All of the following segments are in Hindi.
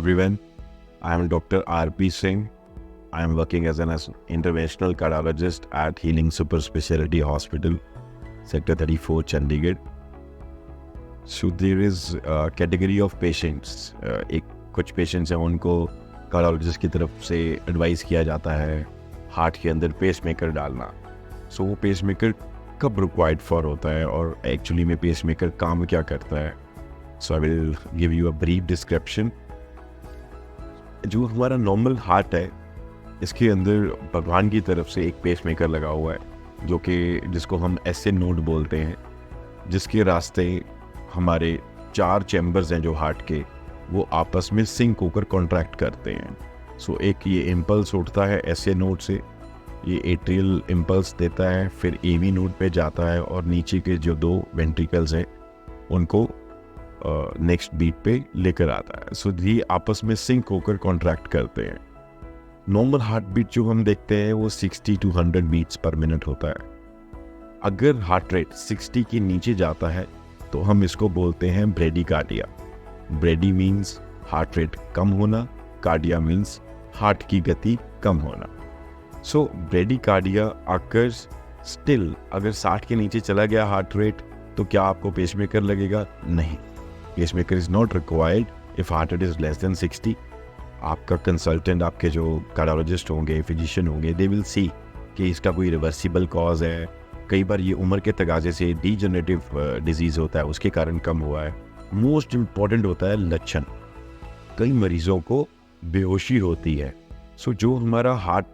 everyone. I am Dr. R.P. Singh. I am working as an interventional cardiologist at Healing Super Specialty Hospital, Sector 34, Chandigarh. So there is a category of patients. कुछ पेशेंट्स हैं उनको कार्डियोलॉजिस्ट की तरफ से एडवाइस किया जाता है हार्ट के अंदर पेसमेकर डालना. सो वो पेसमेकर कब रिक्वायर्ड फॉर होता है और एक्चुअली में पेसमेकर काम क्या करता है. So I will give you a brief description. जो हमारा नॉर्मल हार्ट है इसके अंदर भगवान की तरफ से एक पेसमेकर लगा हुआ है जो कि जिसको हम ऐसे नोड बोलते हैं, जिसके रास्ते हमारे 4 चैम्बर्स हैं जो हार्ट के, वो आपस में सिंक होकर कॉन्ट्रैक्ट करते हैं. सो एक ये इम्पल्स उठता है ऐसे नोड से, ये एट्रियल इम्पल्स देता है, फिर एवी नोड पे जाता है और नीचे के जो 2 वेंट्रिकल्स हैं उनको नेक्स्ट बीट पे लेकर आता है. सो ये आपस में सिंक होकर कॉन्ट्रैक्ट करते हैं. नॉर्मल हार्ट बीट जो हम देखते हैं वो 60 to 100 बीट्स पर मिनट होता है. अगर हार्ट रेट 60 के नीचे जाता है तो हम इसको बोलते हैं bradycardia. Brady means heart rate कम होना, कार्डिया मीन्स हार्ट की गति कम होना. So bradycardia occurs still. अगर 60 के नीचे चला गया हार्ट रेट तो क्या आपको पेसमेकर लगेगा? नहीं, pacemaker is not required if heart rate is less than 60. आपका कंसल्टेंट, आपके जो कार्डियोलॉजिस्ट होंगे, फिजिशियन होंगे, दे विल सी कि इसका कोई रिवर्सिबल कॉज है. कई बार ये उम्र के तगाजे से डीजनरेटिव डिजीज़ होता है, उसके कारण कम हुआ है. मोस्ट इम्पॉर्टेंट होता है लक्षण. कई मरीजों को बेहोशी होती है. सो जो हमारा हार्ट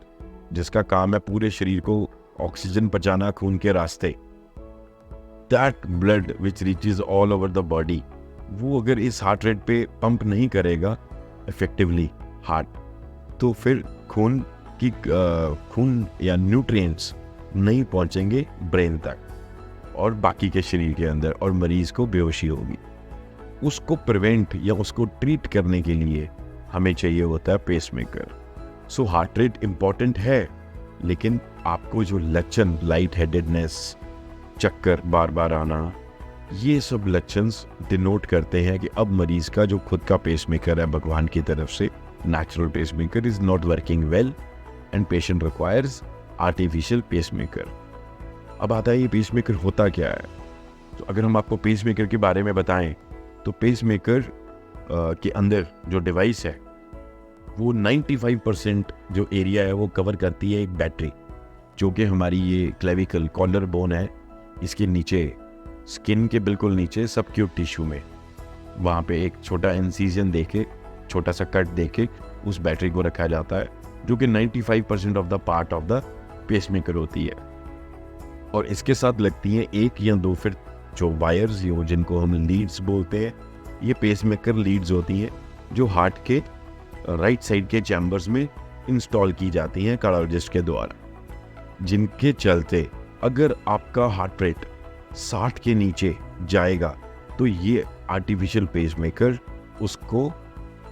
जिसका काम है पूरे शरीर को ऑक्सीजन पहुंचाना खून के रास्ते, that blood which reaches all over the body, वो अगर इस हार्ट रेट पे पंप नहीं करेगा इफेक्टिवली हार्ट, तो फिर खून या न्यूट्रिएंट्स नहीं पहुंचेंगे ब्रेन तक और बाकी के शरीर के अंदर, और मरीज को बेहोशी होगी. उसको प्रिवेंट या उसको ट्रीट करने के लिए हमें चाहिए होता है pacemaker. So heart rate important है, लेकिन आपको जो लक्षण, लाइट हेडेडनेस, चक्कर बार बार आना, ये सब लक्षण डिनोट करते हैं कि अब मरीज का जो खुद का पेसमेकर है भगवान की तरफ से, natural pacemaker is not working well and patient requires artificial pacemaker. अब आता है ये पेसमेकर होता क्या है. तो अगर हम आपको पेसमेकर के बारे में बताएं तो पेसमेकर के अंदर जो डिवाइस है वो 95% जो एरिया है वो कवर करती है एक बैटरी, जो कि हमारी ये क्लेविकल कॉलर बोन है, इसके नीचे स्किन के बिल्कुल नीचे सबक्यूट टिश्यू में, वहाँ पे एक छोटा इंसिजन देके, छोटा सा कट देके उस बैटरी को रखा जाता है, जो कि 95% of the part of the pacemaker होती है. और इसके साथ लगती हैं 1 या 2 फिर जो वायर्स, ये जिनको हम लीड्स बोलते हैं, ये पेसमेकर लीड्स होती हैं जो हार्ट के राइट साइड के चैम्बर्स में इंस्टॉल की जाती हैं कार्डियोलॉजिस्ट के द्वारा, जिनके चलते अगर आपका हार्ट रेट 60 के नीचे जाएगा तो ये आर्टिफिशियल पेसमेकर उसको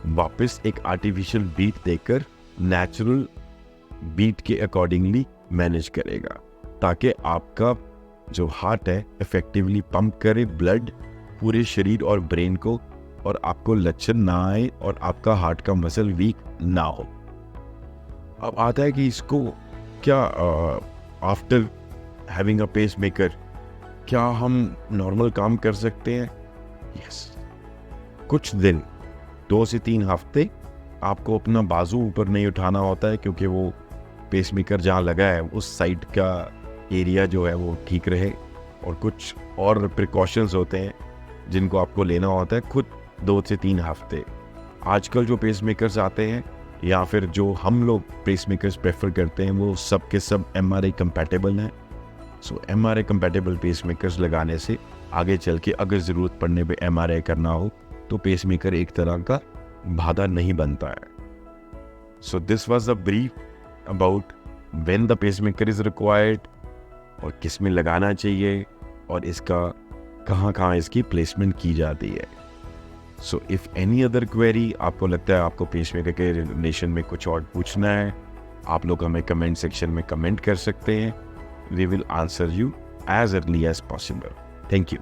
वापस एक आर्टिफिशियल बीट देकर नेचुरल बीट के अकॉर्डिंगली मैनेज करेगा, ताकि आपका जो हार्ट है इफेक्टिवली पंप करे ब्लड पूरे शरीर और ब्रेन को, और आपको लक्षण ना आए और आपका हार्ट का मसल वीक ना हो. अब आता है कि इसको क्या आफ्टर हैविंग अ पेसमेकर क्या हम नॉर्मल काम कर सकते हैं? यस. कुछ दिन 2 से 3 हफ्ते आपको अपना बाजू ऊपर नहीं उठाना होता है, क्योंकि वो पेसमेकर जहाँ लगा है उस साइड का एरिया जो है वो ठीक रहे. और कुछ और प्रिकॉशंस होते हैं जिनको आपको लेना होता है खुद 2 से 3 हफ्ते. आजकल जो पेसमेकर्स आते हैं या फिर जो हम लोग पेसमेकर्स प्रेफर करते हैं वो सब के सब MRI कंपैटिबल हैं. सो MRI कंपैटिबल पेसमेकर्स लगाने से आगे चल के अगर ज़रूरत पड़ने पे MRI करना हो तो पेसमेकर एक तरह का बाधा नहीं बनता है. So this was a brief about when the pacemaker is required और किस में लगाना चाहिए और इसका कहाँ इसकी प्लेसमेंट की जाती है. So if any other query, आपको लगता है आपको पेसमेकर के रिलेशन में कुछ और पूछना है, आप लोग हमें कमेंट सेक्शन में कमेंट कर सकते हैं. We will answer you as early as possible. Thank you.